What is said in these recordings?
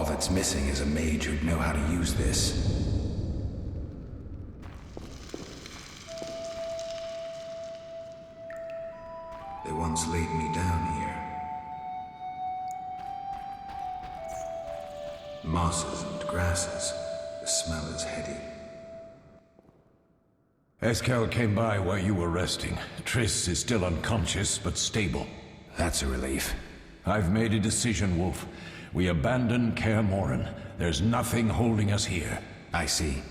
that's missing is a mage who'd know how to use this. They once laid me down here. Mosses and grasses. The smell is heady. Eskel came by while you were resting. Triss is still unconscious, but stable. That's a relief. I've made a decision, Wolf. We abandon Kaer Morhen. There's nothing holding us here. I see.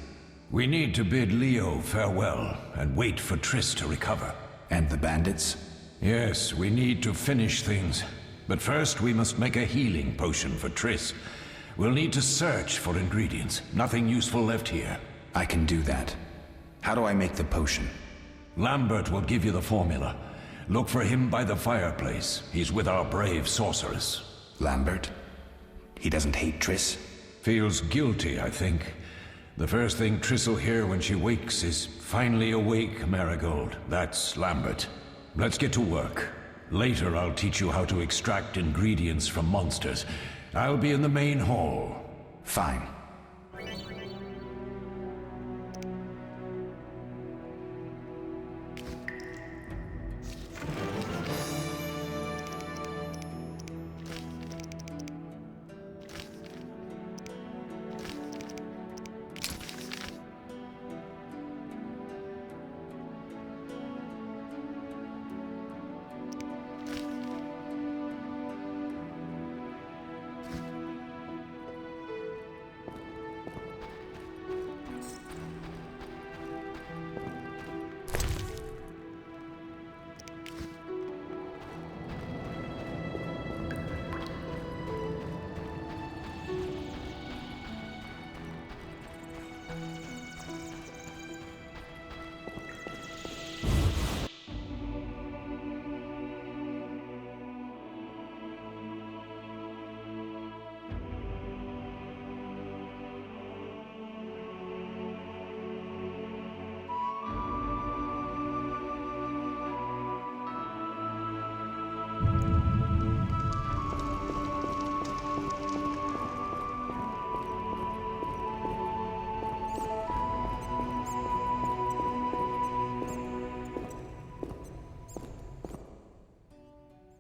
We need to bid Leo farewell and wait for Triss to recover. And the bandits? Yes, we need to finish things. But first we must make a healing potion for Triss. We'll need to search for ingredients. Nothing useful left here. I can do that. How do I make the potion? Lambert will give you the formula. Look for him by the fireplace. He's with our brave sorceress. Lambert? He doesn't hate Triss? Feels guilty, I think. The first thing Triss will hear when she wakes is, "Finally awake, Marigold." That's Lambert. Let's get to work. Later I'll teach you how to extract ingredients from monsters. I'll be in the main hall. Fine.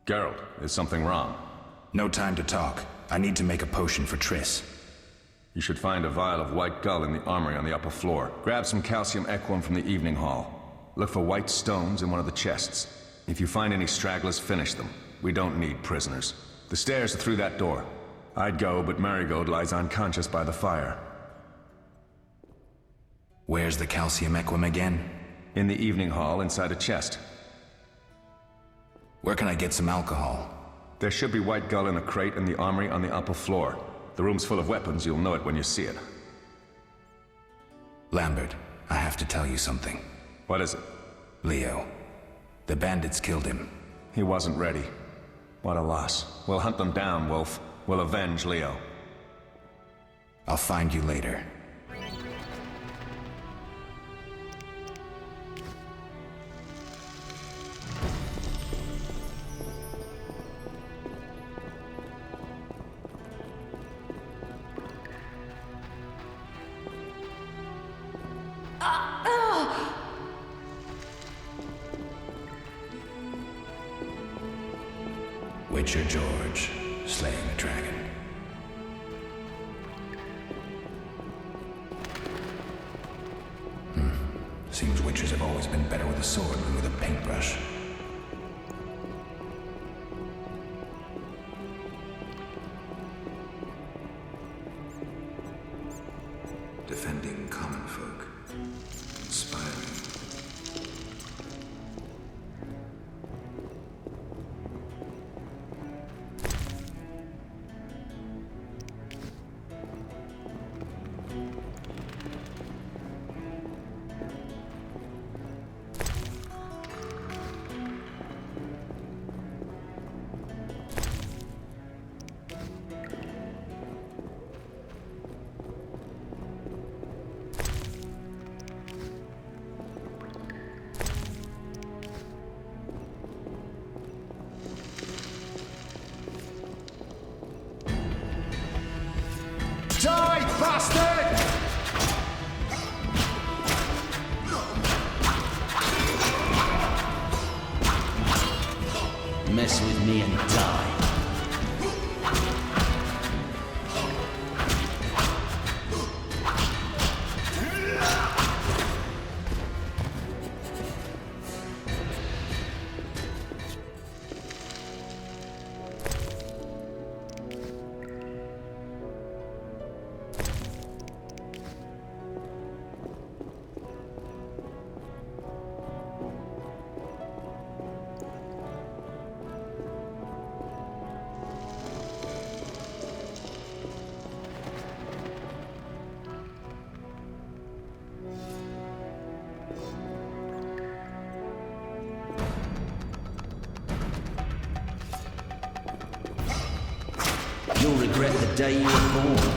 Geralt, is something wrong? No time to talk. I need to make a potion for Triss. You should find a vial of white gull in the armory on the upper floor. Grab some calcium equum from the evening hall. Look for white stones in one of the chests. If you find any stragglers, finish them. We don't need prisoners. The stairs are through that door. I'd go, but Marigold lies unconscious by the fire. Where's the calcium equum again? In the evening hall, inside a chest. Where can I get some alcohol? There should be white gull in a crate in the armory on the upper floor. The room's full of weapons, you'll know it when you see it. Lambert, I have to tell you something. What is it? Leo. The bandits killed him. He wasn't ready. What a loss. We'll hunt them down, Wolf. We'll avenge Leo. I'll find you later. Witcher George, slaying a dragon. Seems witchers have always been better with a sword than with a paintbrush. Defending common folk. Inspiring. me and die. You'll regret the day you were born.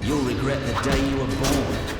You'll regret the day you were born.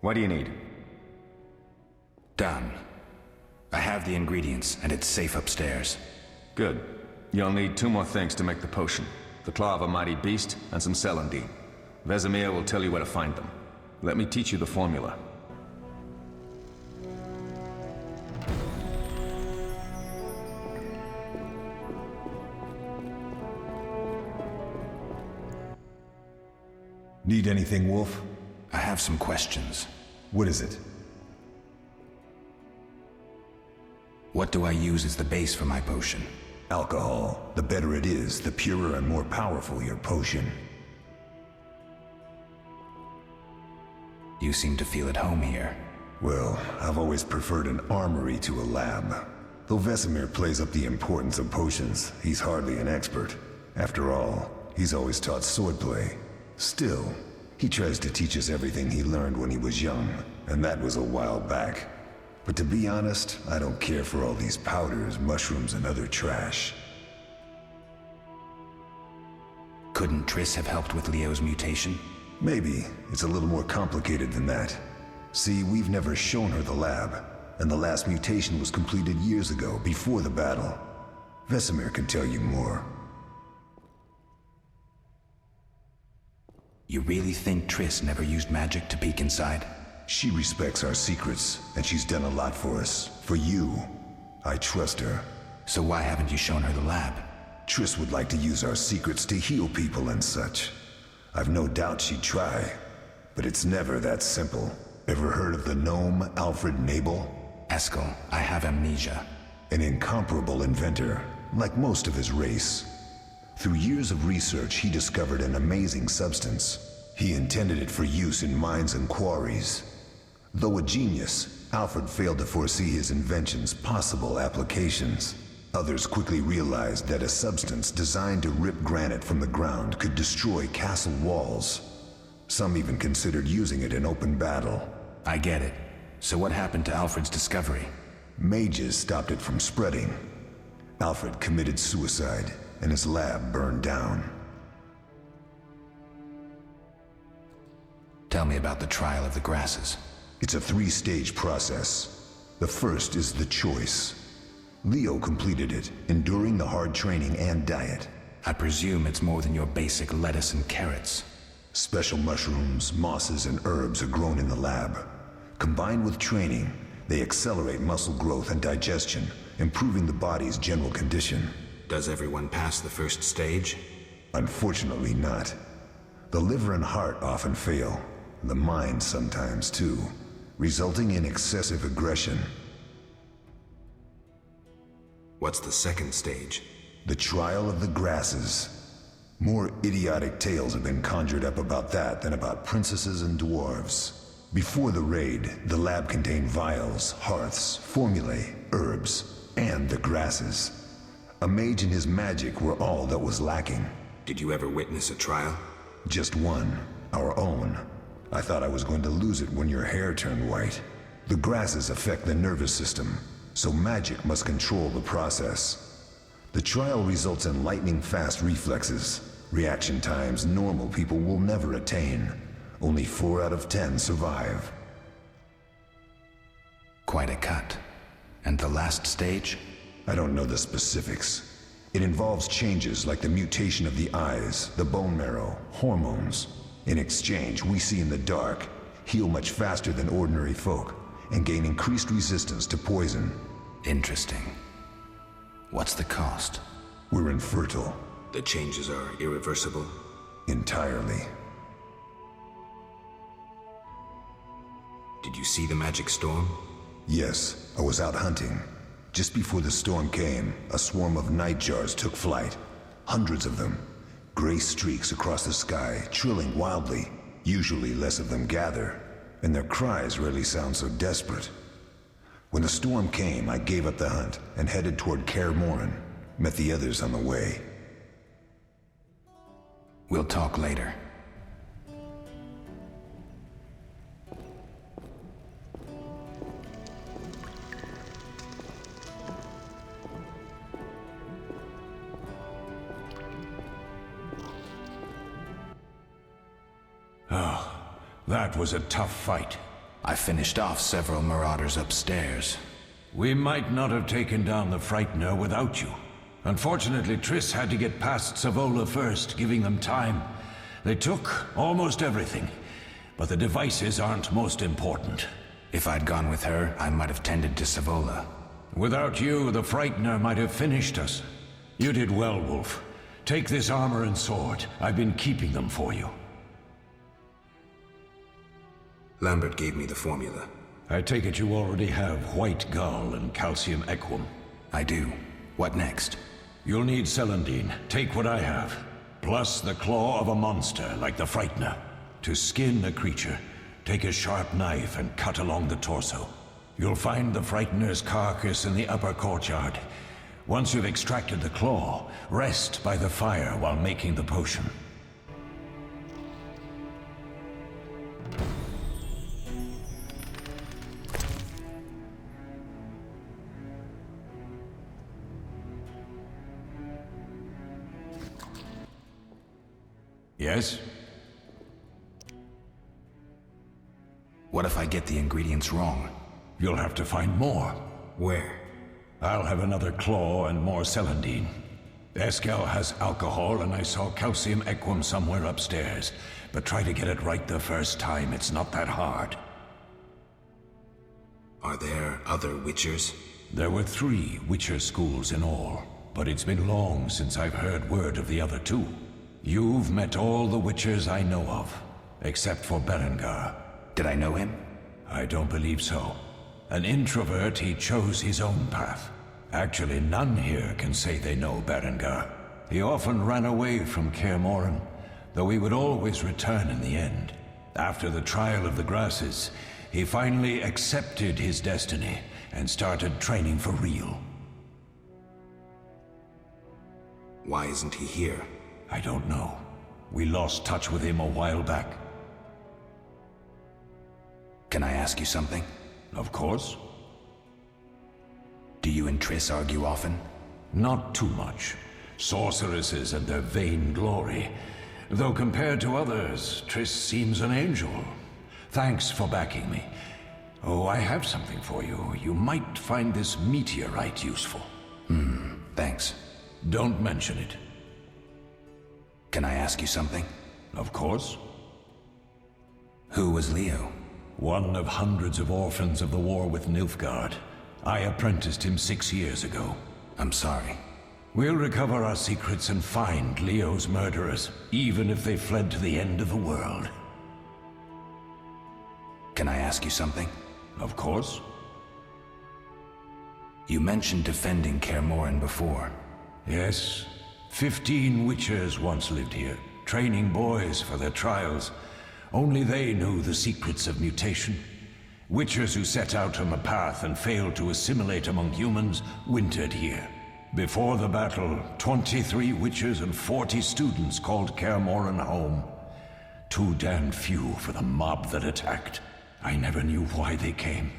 What do you need? Done. I have the ingredients, and it's safe upstairs. Good. You'll need 2 more things to make the potion. The claw of a mighty beast, and some celandine. Vesemir will tell you where to find them. Let me teach you the formula. Need anything, Wolf? I have some questions. What is it? What do I use as the base for my potion? Alcohol. The better it is, the purer and more powerful your potion. You seem to feel at home here. Well, I've always preferred an armory to a lab. Though Vesemir plays up the importance of potions, he's hardly an expert. After all, he's always taught swordplay. Still, he tries to teach us everything he learned when he was young, and that was a while back. But to be honest, I don't care for all these powders, mushrooms, and other trash. Couldn't Triss have helped with Leo's mutation? Maybe. It's a little more complicated than that. See, we've never shown her the lab, and the last mutation was completed years ago, before the battle. Vesemir can tell you more. You really think Triss never used magic to peek inside? She respects our secrets, and she's done a lot for us. For you. I trust her. So why haven't you shown her the lab? Triss would like to use our secrets to heal people and such. I've no doubt she'd try, but it's never that simple. Ever heard of the gnome Alfred Nabel? Eskel, I have amnesia. An incomparable inventor, like most of his race. Through years of research, he discovered an amazing substance. He intended it for use in mines and quarries. Though a genius, Alfred failed to foresee his invention's possible applications. Others quickly realized that a substance designed to rip granite from the ground could destroy castle walls. Some even considered using it in open battle. I get it. So what happened to Alfred's discovery? Mages stopped it from spreading. Alfred committed suicide, and his lab burned down. Tell me about the trial of the grasses. It's a 3-stage process. The first is the choice. Leo completed it, enduring the hard training and diet. I presume it's more than your basic lettuce and carrots. Special mushrooms, mosses, and herbs are grown in the lab. Combined with training, they accelerate muscle growth and digestion, improving the body's general condition. Does everyone pass the first stage? Unfortunately not. The liver and heart often fail, the mind sometimes too, resulting in excessive aggression. What's the second stage? The trial of the grasses. More idiotic tales have been conjured up about that than about princesses and dwarves. Before the raid, the lab contained vials, hearths, formulae, herbs, and the grasses. A mage and his magic were all that was lacking. Did you ever witness a trial? Just one, our own. I thought I was going to lose it when your hair turned white. The grasses affect the nervous system, so magic must control the process. The trial results in lightning-fast reflexes, reaction times normal people will never attain. Only 4 out of 10 survive. Quite a cut. And the last stage? I don't know the specifics. It involves changes like the mutation of the eyes, the bone marrow, hormones. In exchange, we see in the dark, heal much faster than ordinary folk, and gain increased resistance to poison. Interesting. What's the cost? We're infertile. The changes are irreversible? Entirely. Did you see the magic storm? Yes, I was out hunting. Just before the storm came, a swarm of nightjars took flight. Hundreds of them. Gray streaks across the sky, trilling wildly. Usually less of them gather, and their cries rarely sound so desperate. When the storm came, I gave up the hunt and headed toward Kaer Morhen. Met the others on the way. We'll talk later. That was a tough fight. I finished off several marauders upstairs. We might not have taken down the Frightener without you. Unfortunately, Triss had to get past Savola first, giving them time. They took almost everything, but the devices aren't most important. If I'd gone with her, I might have tended to Savola. Without you, the Frightener might have finished us. You did well, Wolf. Take this armor and sword. I've been keeping them for you. Lambert gave me the formula. I take it you already have White Gull and Calcium Equum. I do. What next? You'll need Celandine. Take what I have. Plus the claw of a monster, like the Frightener. To skin a creature, take a sharp knife and cut along the torso. You'll find the Frightener's carcass in the upper courtyard. Once you've extracted the claw, rest by the fire while making the potion. Yes? What if I get the ingredients wrong? You'll have to find more. Where? I'll have another claw and more celandine. Eskel has alcohol, and I saw calcium equum somewhere upstairs. But try to get it right the first time. It's not that hard. Are there other Witchers? There were 3 Witcher schools in all, but it's been long since I've heard word of the other 2. You've met all the Witchers I know of, except for Berengar. Did I know him? I don't believe so. An introvert, he chose his own path. Actually, none here can say they know Berengar. He often ran away from Kaer Morhen, though he would always return in the end. After the trial of the grasses, he finally accepted his destiny and started training for real. Why isn't he here? I don't know. We lost touch with him a while back. Can I ask you something? Of course. Do you and Triss argue often? Not too much. Sorceresses and their vain glory. Though compared to others, Triss seems an angel. Thanks for backing me. Oh, I have something for you. You might find this meteorite useful. Thanks. Don't mention it. Can I ask you something? Of course. Who was Leo? One of hundreds of orphans of the war with Nilfgaard. I apprenticed him 6 years ago. I'm sorry. We'll recover our secrets and find Leo's murderers, even if they fled to the end of the world. Can I ask you something? Of course. You mentioned defending Kaer Morhen before. Yes. 15 Witchers once lived here, training boys for their trials. Only they knew the secrets of mutation. Witchers who set out on the path and failed to assimilate among humans wintered here. Before the battle, 23 Witchers and 40 students called Kaer Morhen home. Too damned few for the mob that attacked. I never knew why they came.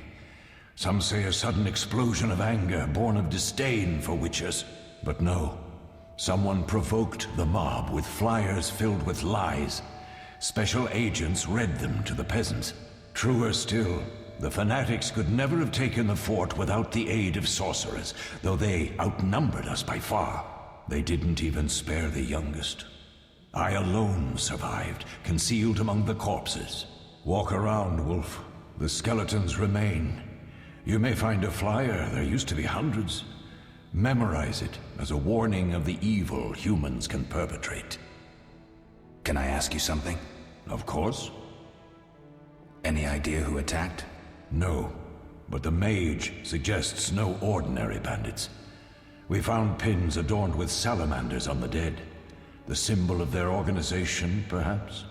Some say a sudden explosion of anger born of disdain for Witchers. But no. Someone provoked the mob with flyers filled with lies. Special agents read them to the peasants. Truer still, the fanatics could never have taken the fort without the aid of sorcerers, though they outnumbered us by far. They didn't even spare the youngest. I alone survived, concealed among the corpses. Walk around, Wolf. The skeletons remain. You may find a flyer, there used to be hundreds. Memorize it as a warning of the evil humans can perpetrate. Can I ask you something? Of course. Any idea who attacked? No, but the mage suggests no ordinary bandits. We found pins adorned with salamanders on the dead. The symbol of their organization, perhaps?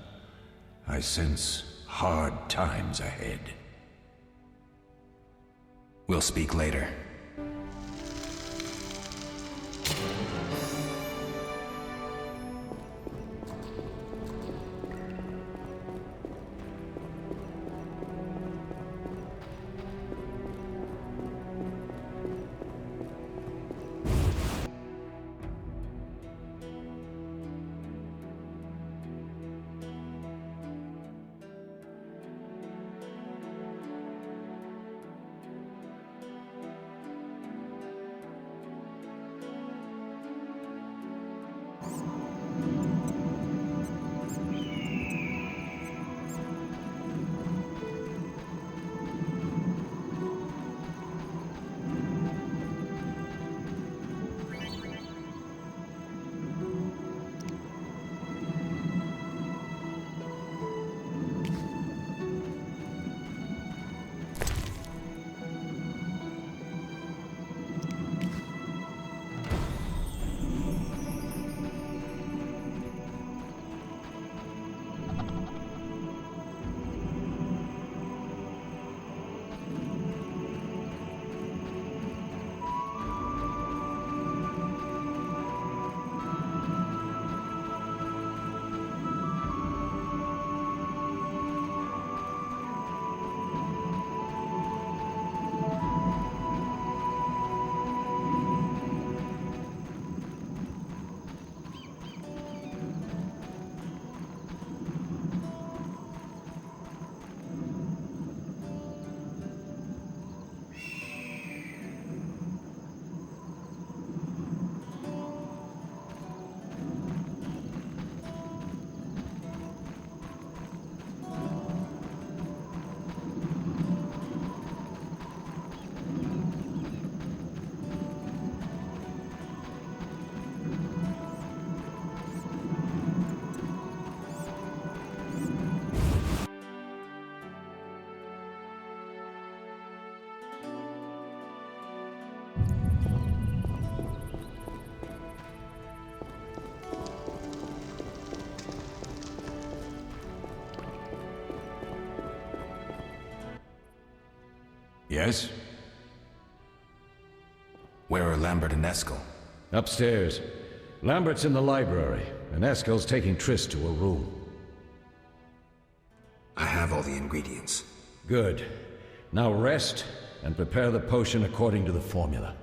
I sense hard times ahead. We'll speak later. Yes? Where are Lambert and Eskel? Upstairs. Lambert's in the library, and Eskel's taking Triss to a room. I have all the ingredients. Good. Now rest, and prepare the potion according to the formula.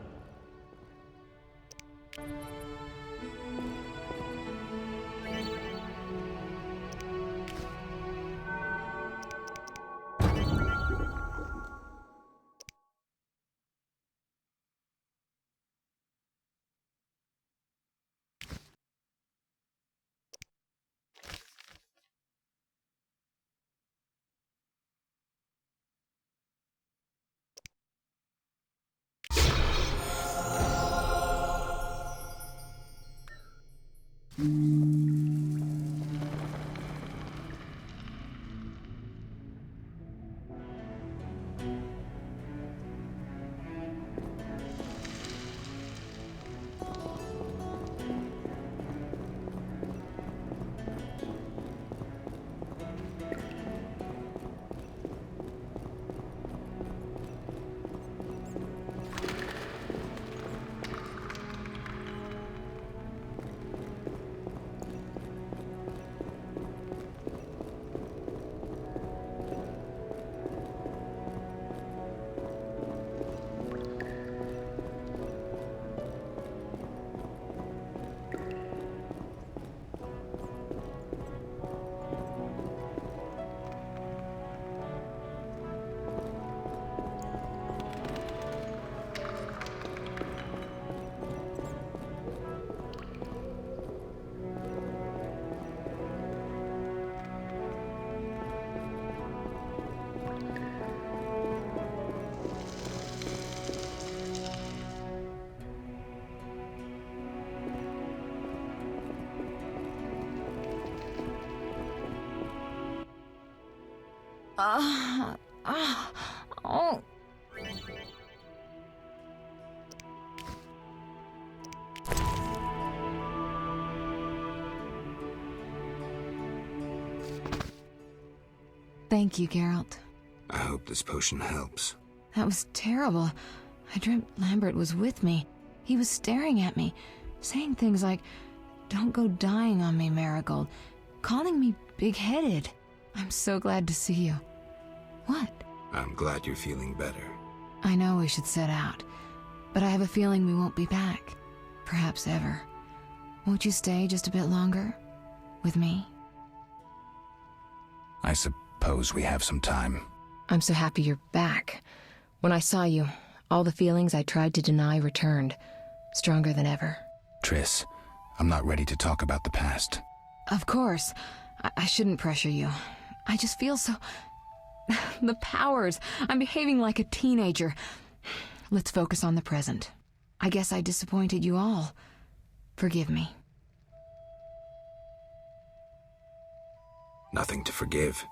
Oh. Thank you, Geralt. I hope this potion helps. That was terrible. I dreamt Lambert was with me. He was staring at me, saying things like, "Don't go dying on me, Marigold," calling me big-headed. I'm so glad to see you. What? I'm glad you're feeling better. I know we should set out, but I have a feeling we won't be back. Perhaps ever. Won't you stay just a bit longer? With me? I suppose we have some time. I'm so happy you're back. When I saw you, all the feelings I tried to deny returned, stronger than ever. Triss, I'm not ready to talk about the past. Of course. I shouldn't pressure you. I just feel so... The powers. I'm behaving like a teenager. Let's focus on the present. I guess I disappointed you all. Forgive me. Nothing to forgive.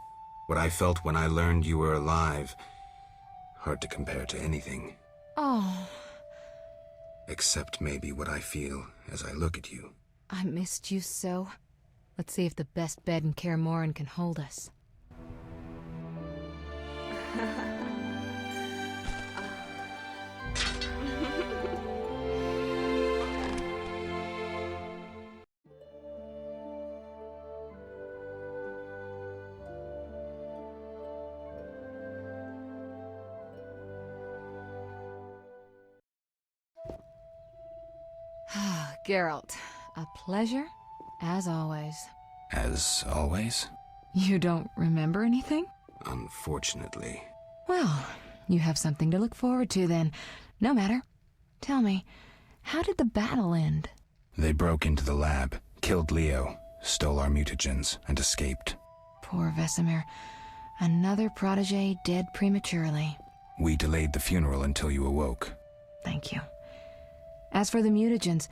What I felt when I learned you were alive, hard to compare to anything. Oh, Except maybe what I feel as I look at you. I missed you so. Let's see if the best bed in Kaer Morhen can hold us. Geralt, a pleasure, as always. As always? You don't remember anything? Unfortunately. Well, you have something to look forward to then. No matter. Tell me, how did the battle end? They broke into the lab, killed Leo, stole our mutagens, and escaped. Poor Vesemir. Another protege dead prematurely. We delayed the funeral until you awoke. Thank you. As for the mutagens,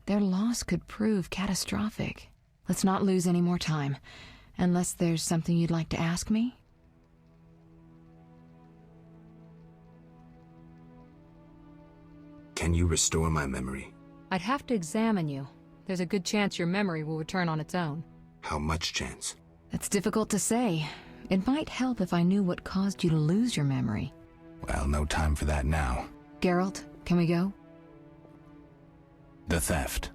their loss could prove catastrophic. Let's not lose any more time. Unless there's something you'd like to ask me? Can you restore my memory? I'd have to examine you. There's a good chance your memory will return on its own. How much chance? That's difficult to say. It might help if I knew what caused you to lose your memory. Well, no time for that now. Geralt, can we go? The theft.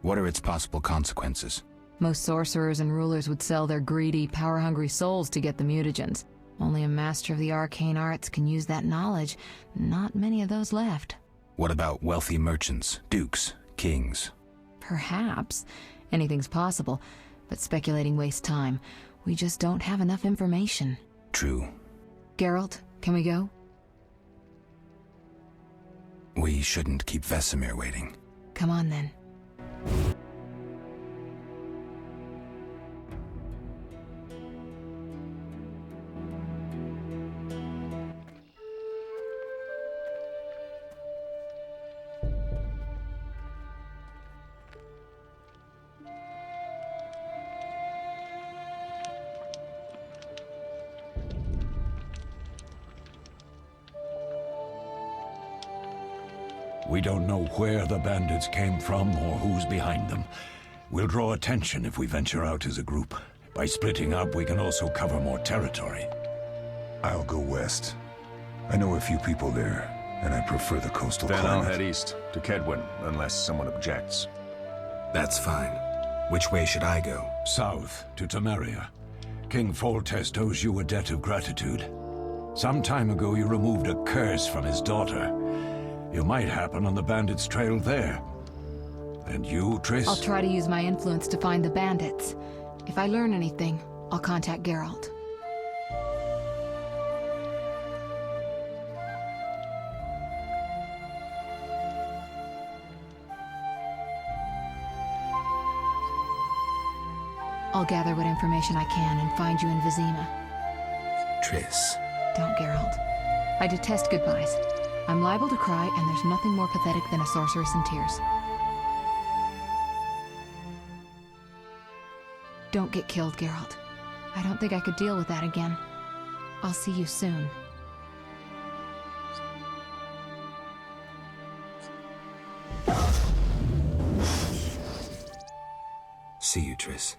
What are its possible consequences? Most sorcerers and rulers would sell their greedy, power-hungry souls to get the mutagens. Only a master of the arcane arts can use that knowledge. Not many of those left. What about wealthy merchants, dukes, kings? Perhaps. Anything's possible, but speculating wastes time. We just don't have enough information. True. Geralt, can we go? We shouldn't keep Vesemir waiting. Come on then. We don't know where the bandits came from or who's behind them. We'll draw attention if we venture out as a group. By splitting up, we can also cover more territory. I'll go west. I know a few people there, and I prefer the coastal Then climate. I'll head east, to Kedwin, unless someone objects. That's fine. Which way should I go? South, to Temeria. King Foltest owes you a debt of gratitude. Some time ago, you removed a curse from his daughter. You might happen on the bandits' trail there. And you, Triss? I'll try to use my influence to find the bandits. If I learn anything, I'll contact Geralt. I'll gather what information I can and find you in Vizima. Triss. Don't, Geralt. I detest goodbyes. I'm liable to cry, and there's nothing more pathetic than a sorceress in tears. Don't get killed, Geralt. I don't think I could deal with that again. I'll see you soon. See you, Triss.